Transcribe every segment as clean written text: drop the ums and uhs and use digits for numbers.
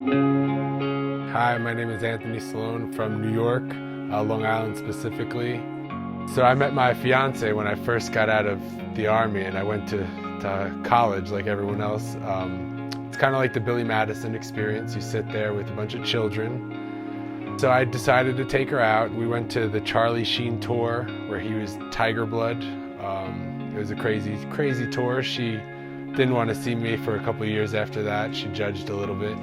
Hi, my name is Anthony Salone from New York, Long Island specifically. So I met my fiance when I first got out of the Army and I went to college like everyone else. It's kind of like the Billy Madison experience. You sit there with a bunch of children. So I decided to take her out. We went to the Charlie Sheen tour where he was Tiger Blood. It was a crazy, crazy tour. She didn't want to see me for a couple of years after that. She judged a little bit.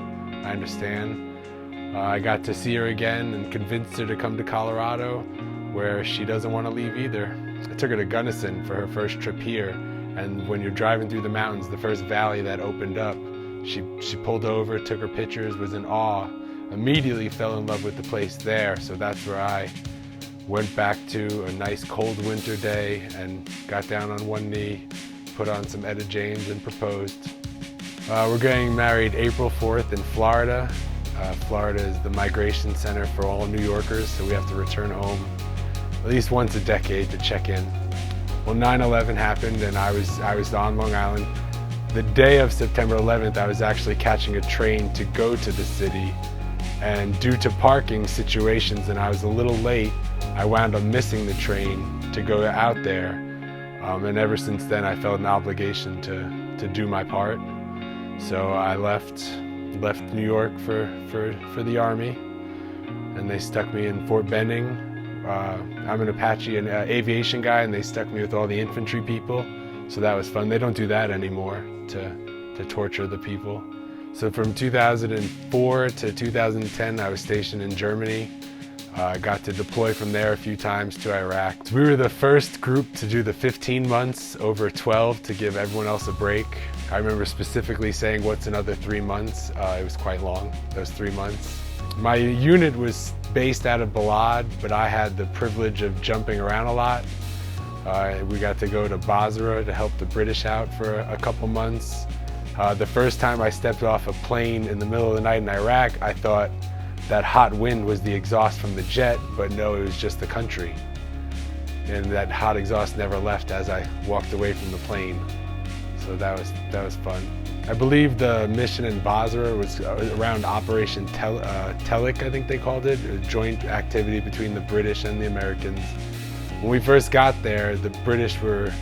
I understand. I got to see her again and convinced her to come to Colorado, where she doesn't want to leave either. I took her to Gunnison for her first trip here, and when you're driving through the mountains, the first valley that opened up, she pulled over, took her pictures, was in awe, immediately fell in love with the place there. So that's where I went back to a nice cold winter day and got down on one knee, put on some Etta James and proposed. We're getting married April 4th in Florida. Florida is the migration center for all New Yorkers, so we have to return home at least once a decade to check in. Well, 9/11 happened and I was on Long Island. The day of September 11th, I was actually catching a train to go to the city, and due to parking situations and I was a little late, I wound up missing the train to go out there. And ever since then, I felt an obligation to do my part. So I left New York for the Army, and they stuck me in Fort Benning. I'm an Apache and aviation guy, and they stuck me with all the infantry people, so that was fun. They don't do that anymore to torture the people. So from 2004 to 2010, I was stationed in Germany. I got to deploy from there a few times to Iraq. We were the first group to do the 15 months over 12 to give everyone else a break. I remember specifically saying, what's another 3 months? It was quite long, those 3 months. My unit was based out of Balad, but I had the privilege of jumping around a lot. We got to go to Basra to help the British out for a couple months. The first time I stepped off a plane in the middle of the night in Iraq, I thought that hot wind was the exhaust from the jet, but no, it was just the country. And that hot exhaust never left as I walked away from the plane. So that was fun. I believe the mission in Basra was around Operation Telic, I think they called it, a joint activity between the British and the Americans. When we first got there, the British were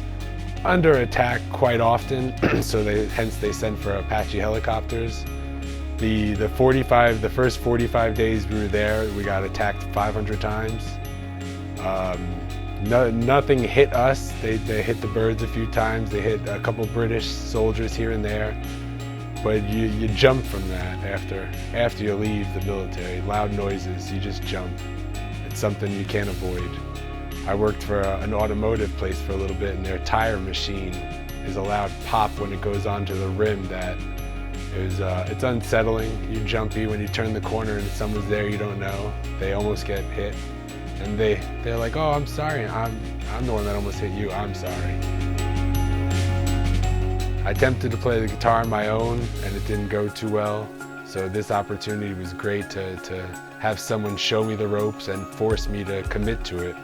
under attack quite often, so hence they sent for Apache helicopters. The first 45 days we were there, we got attacked 500 times. Nothing hit us. They hit the birds a few times. They hit a couple British soldiers here and there. But you jump from that after you leave the military. Loud noises, you just jump. It's something you can't avoid. I worked for an automotive place for a little bit, and their tire machine is a loud pop when it goes onto the rim that it's unsettling. You're jumpy when you turn the corner and someone's there you don't know. They almost get hit. And they're like, oh, I'm sorry, I'm the one that almost hit you, I'm sorry. I attempted to play the guitar on my own and it didn't go too well. So this opportunity was great to have someone show me the ropes and force me to commit to it.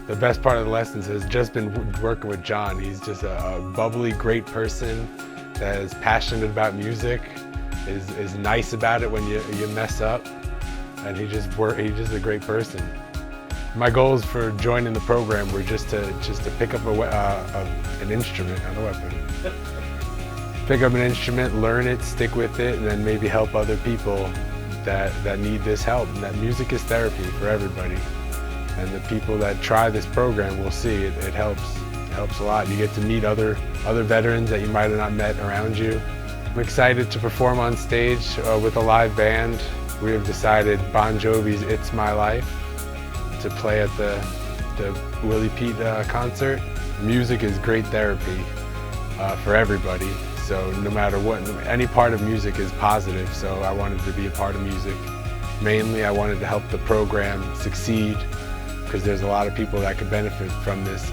The best part of the lessons has just been working with John. He's just a bubbly, great person that is passionate about music, is nice about it when you mess up, and he's just a great person. My goals for joining the program were just to pick up an instrument, not a weapon. Pick up an instrument, learn it, stick with it, and then maybe help other people that need this help. And that music is therapy for everybody. And the people that try this program will see it helps. It helps a lot. You get to meet other veterans that you might have not met around you. I'm excited to perform on stage with a live band. We have decided Bon Jovi's It's My Life to play at the Willie Pete concert. Music is great therapy for everybody. So no matter what, any part of music is positive. So I wanted to be a part of music. Mainly I wanted to help the program succeed, because there's a lot of people that could benefit from this